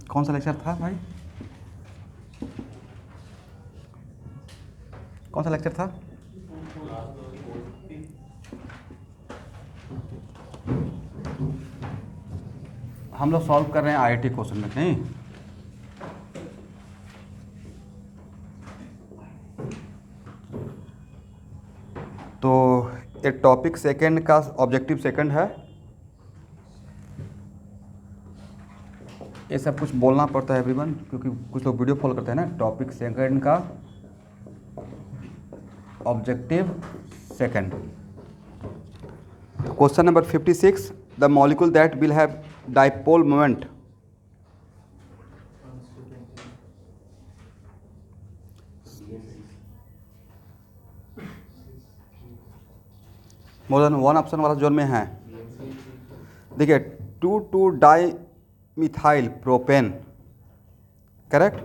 कौन सा लेक्चर था भाई? कौन सा लेक्चर था? हम लोग सॉल्व कर रहे हैं आईआईटी क्वेश्चन में, नहीं? तो ये टॉपिक सेकंड का ऑब्जेक्टिव सेकंड है। ये सब कुछ बोलना पड़ता है एवरीवन, क्योंकि कुछ लोग वीडियो फॉलो करते हैं ना। टॉपिक सेकंड का objective second, question number 56, the molecule that will have dipole moment more than one option वाला जोन में है। देखिए 2,2 di methyl propane, correct.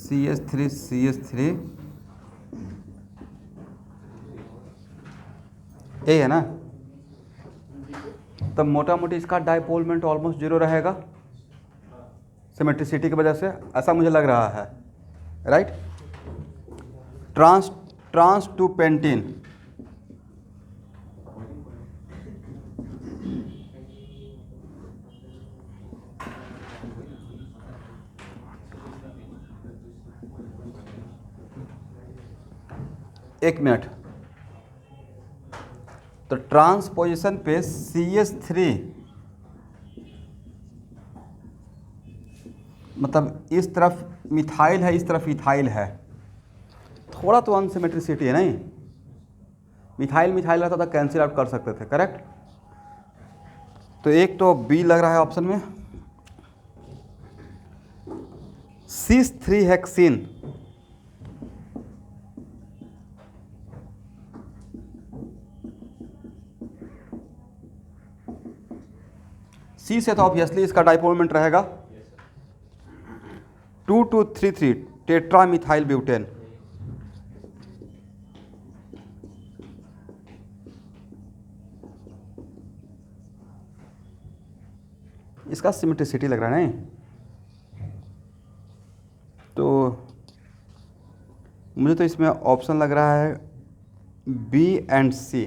CH3 ये है ना। तब मोटा मोटी इसका डाइपोल मोमेंट ऑलमोस्ट जीरो रहेगा सिमेट्रिसिटी की वजह से, ऐसा मुझे लग रहा है, राइट। ट्रांस टू पेंटीन, एक मिनट। तो ट्रांस पोजीशन पे CH3 मतलब इस तरफ मिथाइल है, इस तरफ इथाइल है, थोड़ा तो अनसिमेट्रिसिटी है, नहीं? मिथाइल मिथाइल रहता था, कैंसिल आउट कर सकते थे, करेक्ट। तो एक तो बी लग रहा है ऑप्शन में। cis3 हेक्सिन, सी से तो ऑब्वियसली इसका डाइपोल मोमेंट रहेगा। 2,2,3,3 टेट्रा मिथाइल ब्यूटेन, इसका सिमेट्रिसिटी लग रहा है, नहीं? तो मुझे तो इसमें ऑप्शन लग रहा है बी एंड सी।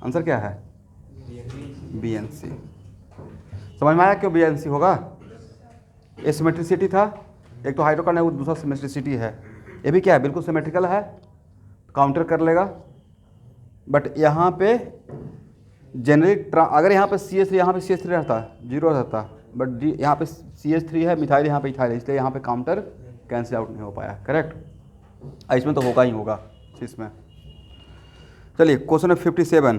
आंसर क्या है? बी एंड सी। समझ में आया क्यों बी एंड सी होगा? ये सिमेट्रिसिटी था, एक तो हाइड्रोकार्बन है, वो दूसरा सिमेट्रिसिटी है। ये भी क्या है? बिल्कुल सिमेट्रिकल है, काउंटर कर लेगा। बट यहाँ पे जेनरिक अगर यहाँ पे CH3 यहाँ पे CH3 रहता, जीरो रहता, बट यहाँ पे CH3 है, मिथाइल यहाँ पे इथाइल है, इसलिए यहाँ पे काउंटर कैंसिल आउट नहीं हो पाया, करेक्ट। इसमें तो होगा ही होगा इसमें। चलिए question number 57,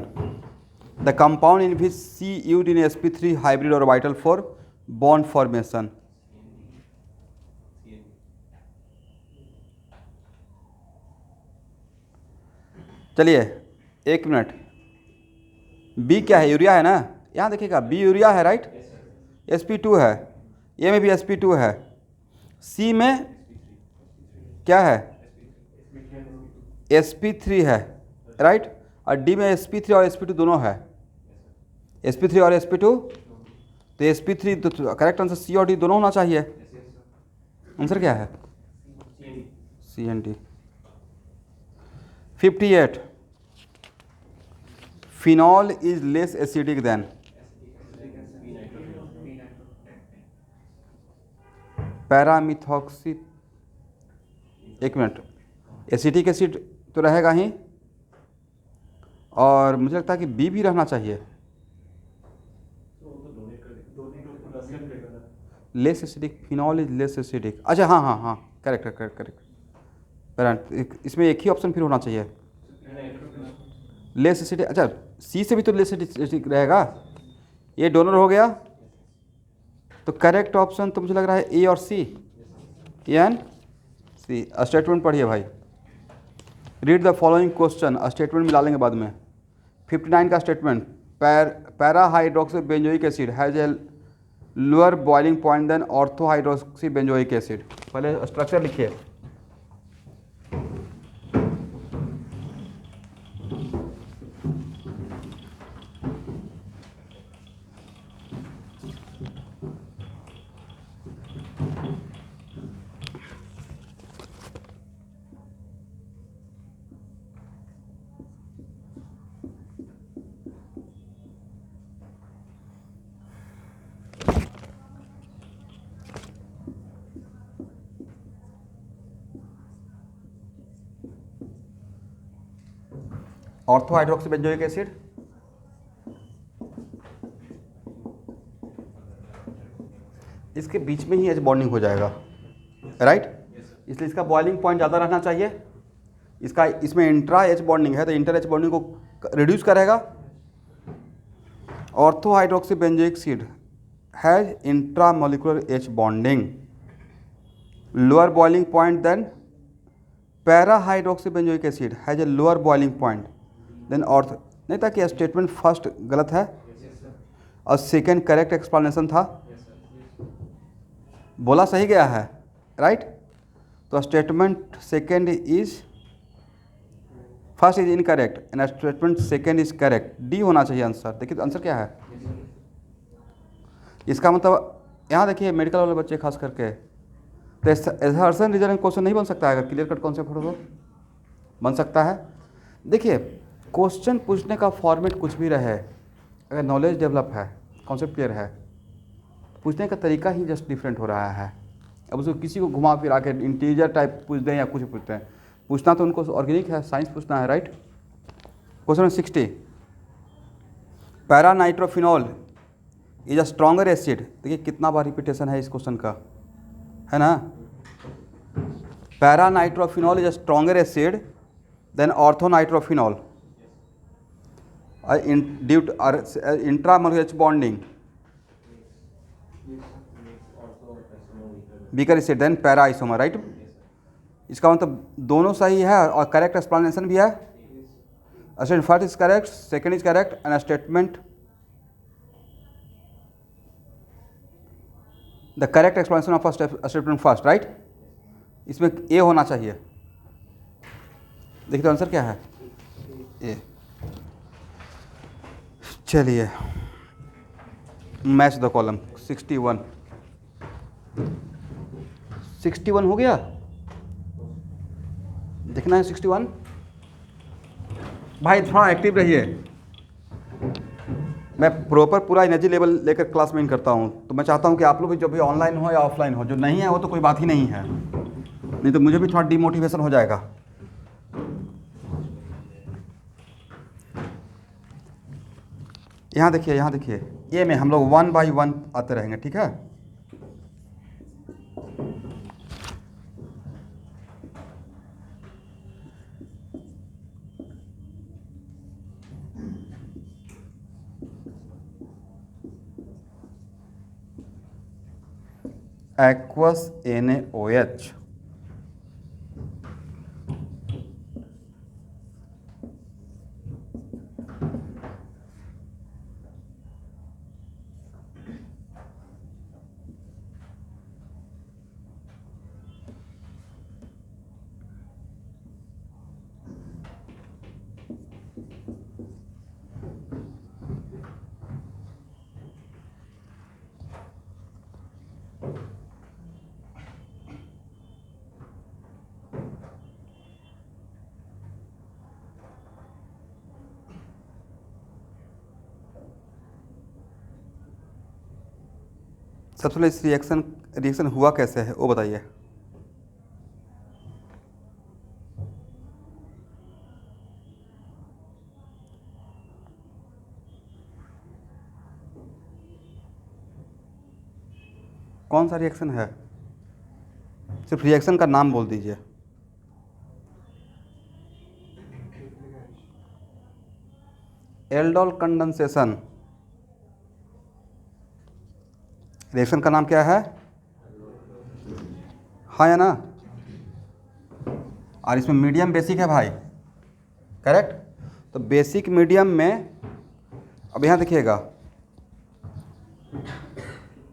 the compound in which C used in sp3 hybrid और वाइटल फॉर बॉन्ड फॉर्मेशन। चलिए एक मिनट, बी क्या है? यूरिया है ना। यहाँ देखिएगा बी यूरिया है, राइट। sp2 है, ए में भी sp2 है, सी में क्या है? sp3 है, राइट। और डी में sp3 और sp2 दोनों है, sp3 और sp2। तो sp3 तो करेक्ट आंसर सी और डी दोनों होना चाहिए। आंसर क्या है? C and D. 58, phenol is less acidic than. Paramethoxy, एक मिनट, एसिटिक एसिड तो रहेगा ही, और मुझे लगता है कि बी भी रहना चाहिए। Less acidic, phenol is less acidic. अच्छा हाँ हाँ हाँ, करेक्ट करेक्ट करेक्ट। इसमें एक ही ऑप्शन फिर होना चाहिए, लेस एसिडिक। अच्छा सी से भी तो लेस एसिडिक रहेगा, ये डोनर हो गया। तो करेक्ट ऑप्शन तो मुझे लग रहा है ए और सी, एन सी। स्टेटमेंट पढ़िए भाई, read the following question, statement मिला लेंगे बाद में। 59 का statement, para hydroxy benzoic acid has a lower boiling point than ortho hydroxy benzoic acid. पहले स्ट्रक्चर लिखिए। ऑर्थो हाइड्रोक्सी बेंजोइक एसिड, इसके बीच में ही एच बॉन्डिंग हो जाएगा, राइट। इसलिए इसका बॉइलिंग पॉइंट ज़्यादा रहना चाहिए। इसका इसमें इंट्रा एच बॉन्डिंग है तो इंटर एच बॉन्डिंग को रिड्यूस करेगा। Ortho hydroxy benzoic acid has intra molecular H bonding, lower boiling point than para hydroxy benzoic acid has a lower boiling point than ortho. नहीं था कि statement first गलत है और सेकेंड करेक्ट एक्सप्लेनेशन था, बोला सही गया है, राइट। तो statement second is, first is incorrect and statement second is correct. D होना चाहिए आंसर। देखिए आंसर क्या है इसका मतलब। यहाँ देखिए मेडिकल वाले बच्चे खास करके, तो एसर्शन रीजनिंग क्वेश्चन नहीं बन सकता है अगर क्लियर कट कॉन्सेप्ट हो तो बन सकता है। देखिए क्वेश्चन पूछने का फॉर्मेट कुछ भी रहे, अगर नॉलेज डेवलप है, कॉन्सेप्ट क्लियर है, पूछने का तरीका ही जस्ट डिफरेंट हो रहा है। अब उसको किसी को घुमा फिरा के इंटीजर टाइप पूछ दें या कुछ पूछते हैं, पूछना तो उनको ऑर्गेनिक है, साइंस पूछना है, right. Question 60, para nitrophenol is a stronger acid. देखिए कितना बार रिपीटेशन है इस क्वेश्चन का, है ना। Para nitrophenol is a stronger acid than orthonitrophenol due to intramolecular H bonding, weaker acid than para isomer, right. इसका मतलब दोनों सही है और करेक्ट एक्सप्लेनेशन भी है। Statement first is correct, second is correct and statement the correct explanation of statement first, right. इसमें ए होना चाहिए। देखिए तो आंसर क्या है, ए। चलिए मैच द कॉलम। 61 हो गया, देखना है 61। भाई थोड़ा एक्टिव रहिए, मैं प्रॉपर पूरा एनर्जी लेवल लेकर क्लास में करता हूँ, तो मैं चाहता हूँ कि आप लोग भी जो भी ऑनलाइन हो या ऑफलाइन हो, जो नहीं है वो तो कोई बात ही नहीं है, नहीं तो मुझे भी थोड़ा डिमोटिवेशन हो जाएगा। यहाँ देखिए, यहाँ देखिए, ये में हम लोग 1 बाई 1 आते रहेंगे, ठीक है। एक्वस NaOH, सबसे पहले इस रिएक्शन हुआ कैसे है वो बताइए। कौन सा रिएक्शन है, सिर्फ रिएक्शन का नाम बोल दीजिए। एल्डोल कंडेंसेशन, रिएक्शन का नाम क्या है, हाँ या ना। और इसमें मीडियम बेसिक है भाई, करेक्ट। तो बेसिक मीडियम में अब यहाँ देखिएगा,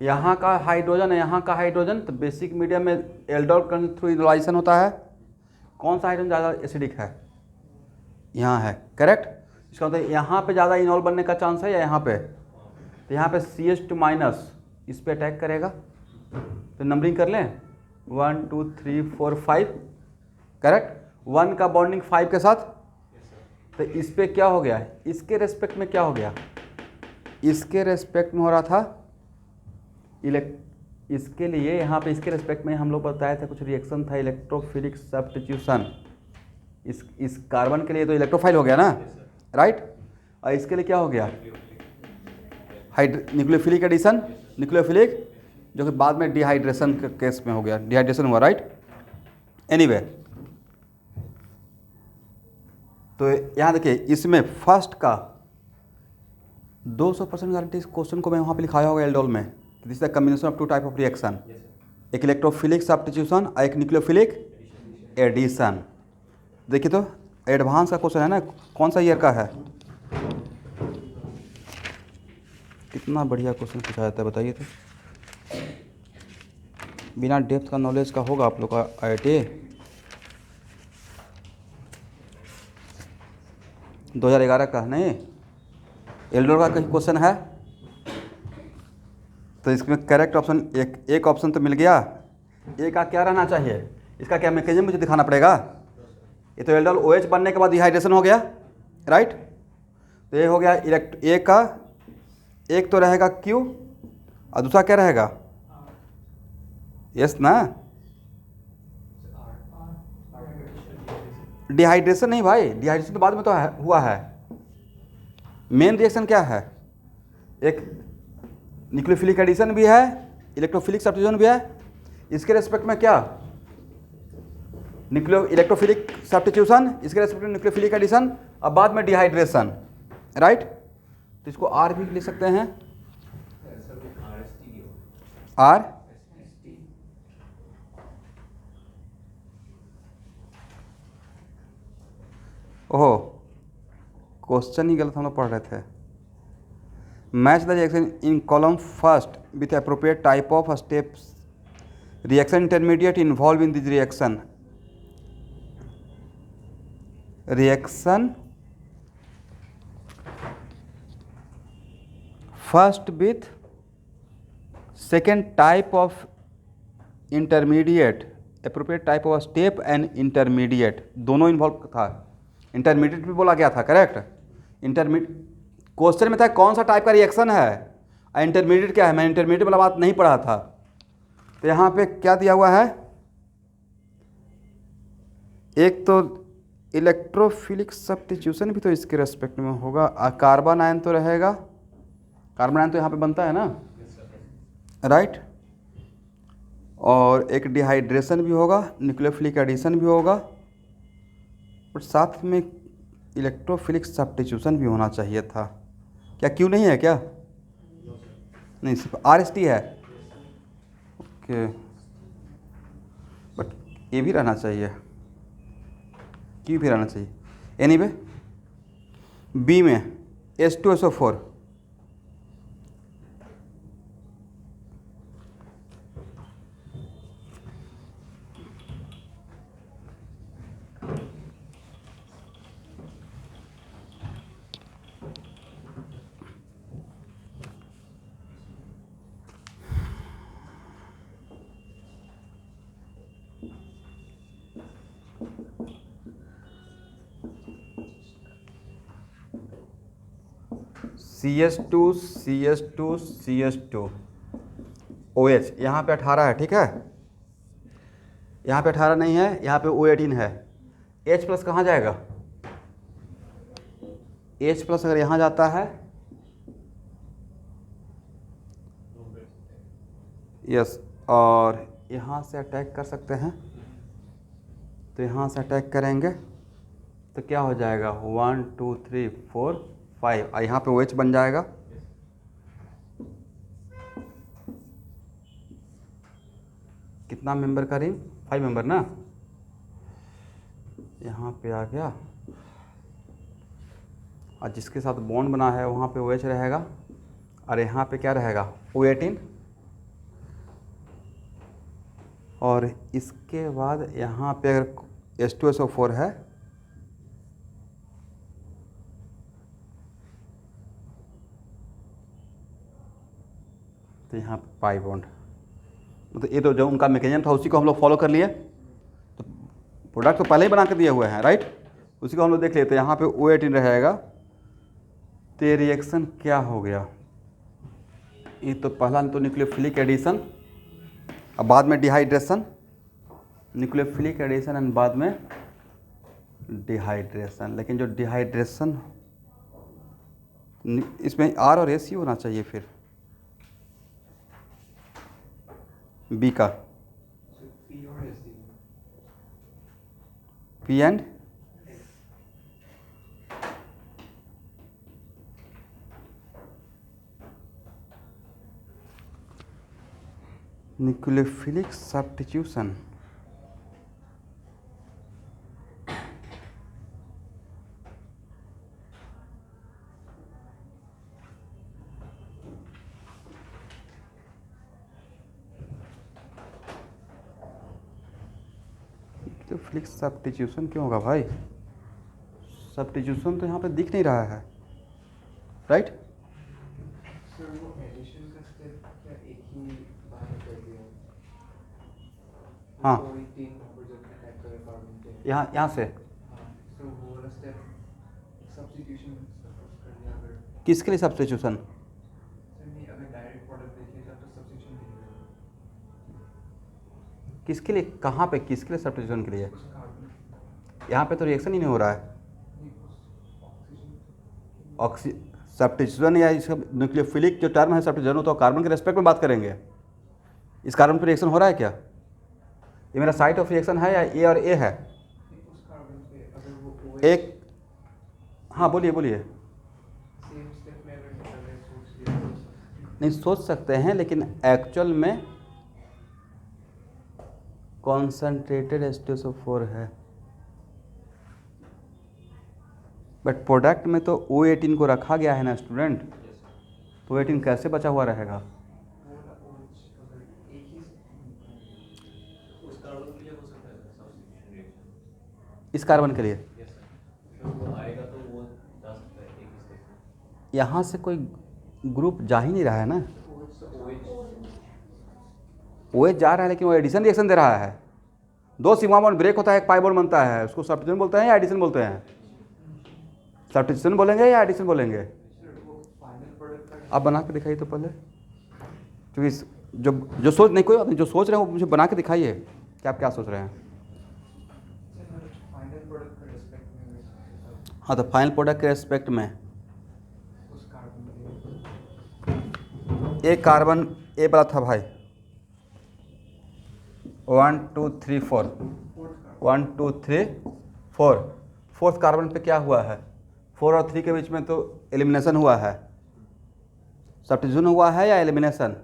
यहाँ का हाइड्रोजन है, यहाँ का हाइड्रोजन, तो बेसिक मीडियम में एल्डोल थ्रू इनोलाइजेशन होता है। कौन सा हाइड्रोजन ज़्यादा एसिडिक है? यहाँ है, करेक्ट। इसका मतलब यहाँ पे ज़्यादा इनोल बनने का चांस है या यहाँ पे? तो यहाँ पे CH2 माइनस इस पे अटैक करेगा। तो नंबरिंग कर लें, 1 2 3 4 5, करेक्ट। 1 का बॉन्डिंग 5 के साथ, तो इस पे क्या हो गया, इसके रेस्पेक्ट में क्या हो गया, इसके रेस्पेक्ट में हो रहा था इसके लिए यहाँ पे इसके रेस्पेक्ट में हम लोग बताए थे कुछ रिएक्शन था, इलेक्ट्रोफिलिक सब्स्टिट्यूशन। इस कार्बन के लिए तो इलेक्ट्रोफाइल हो गया ना, राइट। और इसके लिए क्या हो गया, न्यूक्लियोफिलिक एडिशन, न्यूक्लियोफिलिक, जो कि बाद में डिहाइड्रेशन के केस में हो गया, डिहाइड्रेशन हुआ, राइट। एनीवे, तो यहाँ देखिए इसमें फर्स्ट का 200% गारंटी, इस क्वेश्चन को मैं वहाँ पे लिखाया होगा एल्डोल में, this is the combination of 2 type of reaction, एक इलेक्ट्रोफिलिक सब्स्टिट्यूशन और एक न्यूक्लियोफिलिक एडिशन। देखिए तो एडवांस का क्वेश्चन है ना, कौन सा ईयर का है, कितना बढ़िया क्वेश्चन पूछा जाता है बताइए तो। बिना डेप्थ का नॉलेज का होगा आप लोग का IIT। 2011 का नहीं, एल्डोल का कहीं क्वेश्चन है, तो इसमें करेक्ट ऑप्शन एक ऑप्शन तो मिल गया। ए का क्या रहना चाहिए, इसका क्या मैकेनिज्म मुझे दिखाना पड़ेगा। ये तो एल्डोल OH बनने के बाद डिहाइड्रेशन हो गया, राइट। तो ये हो गया ए का, एक तो रहेगा Q और दूसरा क्या रहेगा, यस ना। डिहाइड्रेशन नहीं भाई, डिहाइड्रेशन तो बाद में तो हुआ है। मेन रिएक्शन क्या है, एक न्यूक्लियोफिलिक एडिशन भी है, इलेक्ट्रोफिलिक सब्स्टिट्यूशन भी है। इसके रेस्पेक्ट में क्या, इलेक्ट्रोफिलिक सब्स्टिट्यूशन, इसके रेस्पेक्ट में न्यूक्लियोफिलिक एडिशन, और बाद में डिहाइड्रेशन, राइट। तो इसको R भी लिख सकते हैं, R। ओहो, क्वेश्चन ही गलत हम लोग पढ़ रहे थे। Match the reaction in column first with appropriate type of steps, reaction intermediate involve in this reaction, reaction first with second type of intermediate, appropriate type of step and intermediate, दोनों involve था। Intermediate भी बोला गया था, correct. Question में था कौन सा टाइप का रिएक्शन है और इंटरमीडिएट क्या है, मैं इंटरमीडिएट वाला बात नहीं पढ़ा था। तो यहाँ पे क्या दिया हुआ है, एक तो इलेक्ट्रोफिलिक सब्स्टिट्यूशन भी तो इसके रेस्पेक्ट में होगा, कार्बन आयन तो रहेगा, कार्बन आयन तो यहाँ पे बनता है ना, राइट। और एक डिहाइड्रेशन भी होगा, न्यूक्लियोफिलिक एडिशन भी होगा, और साथ में इलेक्ट्रोफिलिक सब्स्टिट्यूशन भी होना चाहिए था। क्या क्यों नहीं है क्या, नहीं सिर्फ RST है, ओके, बट ये भी रहना चाहिए, क्यों भी रहना चाहिए। एनीवे, बी में H2SO4, CH2 CH2 CH2 OH, यहाँ पे 18 है, ठीक है, यहाँ पे 18 नहीं है, यहाँ पे O18 है। H प्लस कहाँ जाएगा, H प्लस अगर यहाँ जाता है, यस, और यहाँ से अटैक कर सकते हैं, तो यहाँ से अटैक करेंगे तो क्या हो जाएगा, 1 2 3 4 5, और यहाँ पे OH बन जाएगा। कितना मेंबर का रिंग, 5 मेंबर ना, यहाँ पे आ गया, और जिसके साथ बॉन्ड बना है वहाँ पे OH रहेगा, और यहाँ पे क्या रहेगा, O18, और इसके बाद यहाँ पे अगर H2SO4 है तो यहाँ पे पाई बॉन्ड, मतलब ये तो जो उनका मैकेनिज्म था उसी को हम लोग फॉलो कर लिए। तो प्रोडक्ट तो पहले ही बना कर दिए हुए हैं, राइट, उसी को हम लोग देख लेते हैं। यहाँ पे O18 रहेगा, तो ये रिएक्शन क्या हो गया, ये तो पहला तो न्यूक्लियोफिलिक एडिशन, अब बाद में डिहाइड्रेशन, न्यूक्लियोफिलिक एडिशन एंड बाद में डिहाइड्रेशन। लेकिन जो डिहाइड्रेशन इसमें R और S ही होना चाहिए, फिर B का P and nucleophilic substitution, nucleophilic substitution क्यों होगा भाई, सब्स्टिट्यूशन तो यहाँ पे दिख नहीं रहा है, राइट। सर वो एडिशन का स्टेप क्या एक ही बार में कर दिया? हाँ। कोई 3 नंबर जब अटैक करे कार्बन के, यहाँ से हाँ, तो वो वाला स्टेप सब्स्टिट्यूशन कर दिया अगर। किसके लिए सब्स्टिट्यूशन, सर नहीं, अगर डायरेक्ट प्रोडक्ट देखिएगा तो सब्स्टिट्यूशन दिखेगा किसके लिए, कहाँ पे, किसके लिए सब्स्टिट्यूशन के लिए, उस कार्बन, यहाँ पे तो रिएक्शन ही नहीं हो रहा है। नहीं उस ऑक्सीजन, ऑक्सी सब्स्टिट्यूशन या इसका न्यूक्लियोफिलिक जो टर्म है सब्स्टिट्यूशन, वो तो कार्बन के रेस्पेक्ट में बात करेंगे। इस कार्बन पर रिएक्शन हो रहा है क्या, ये मेरा साइट ऑफ रिएक्शन है या ए और ए है, उस कार्बन पे अगर वो OH एक, हाँ बोलिए बोलिए। सेम स्टेप में अगर सोच लिया तो नहीं सोच सकते हैं, लेकिन एक्चुअल में कॉन्सेंट्रेटेड H2SO4 है, बट प्रोडक्ट में तो O18 को रखा गया है ना स्टूडेंट, तो O18 कैसे बचा हुआ रहेगा, वो वाला OH अगर एक ही उस कार्बन के लिए हो सकता है सब्स्टिट्यूशन रिएक्शन, इस कार्बन के लिए। यस सर, तो वो आएगा तो वो जा सकता है एक ही स्टेप में। यहाँ से कोई ग्रुप जा ही नहीं रहा है ना, OH जा रहा है लेकिन वो एडिशन रिएक्शन दे रहा है। 2 सिग्मा बॉन्ड ब्रेक होता है, एक पाई बॉन्ड बनता है, उसको सब्स्टिट्यूशन बोलते हैं या एडिशन बोलते हैं, सब्स्टिट्यूशन बोलेंगे या एडिशन बोलेंगे, फाइनल प्रोडक्ट का आप बना के दिखाइए तो पहले, क्योंकि जो जो सोच नहीं, कोई अपनी जो सोच रहे हैं वो मुझे बना के दिखाइए कि आप क्या सोच रहे हैं। फाइनल प्रोडक्ट का रिस्पेक्ट में हाँ तो फाइनल प्रोडक्ट के रेस्पेक्ट में उस कार्बन एक कार्बन ए वाला था भाई, 1 2 3 4, 1 2 3 4, फोर्थ कार्बन पे क्या हुआ है, 4 और 3 के बीच में तो एलिमिनेशन हुआ है, सब्स्टिट्यूशन हुआ है या एलिमिनेशन,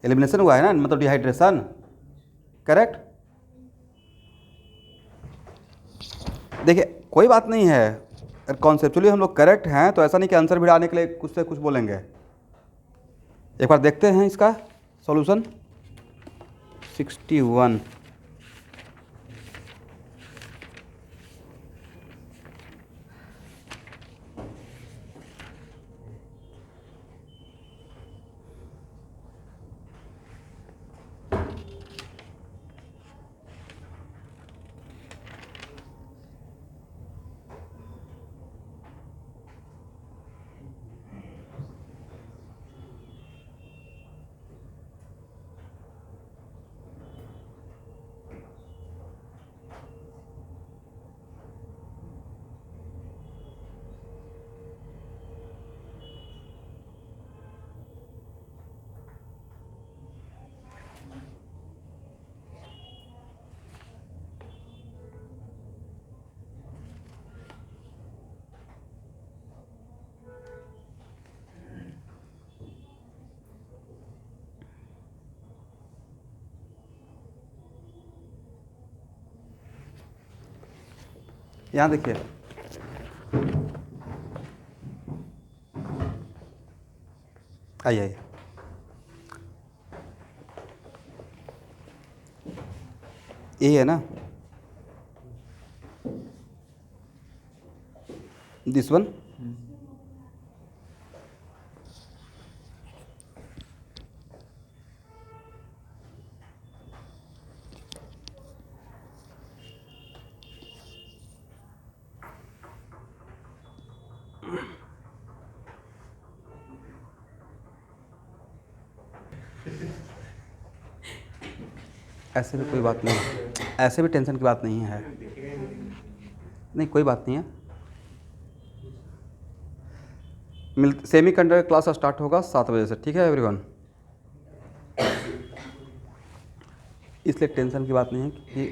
एलिमिनेशन हुआ है ना, मतलब डिहाइड्रेशन, करेक्ट। देखिए कोई बात नहीं है, कॉन्सेप्चुअली हम लोग करेक्ट हैं, तो ऐसा नहीं कि आंसर भिड़ाने के लिए कुछ से कुछ बोलेंगे। एक बार देखते हैं इसका सॉल्यूशन 61। यहाँ देखिए, आइए ये है ना, दिस वन ऐसे भी कोई बात नहीं, ऐसे भी टेंशन की बात नहीं है, नहीं कोई बात नहीं है। सेमी कंडक्टर क्लास स्टार्ट होगा 7 बजे से, ठीक है एवरीवन। इसलिए टेंशन की बात नहीं है कि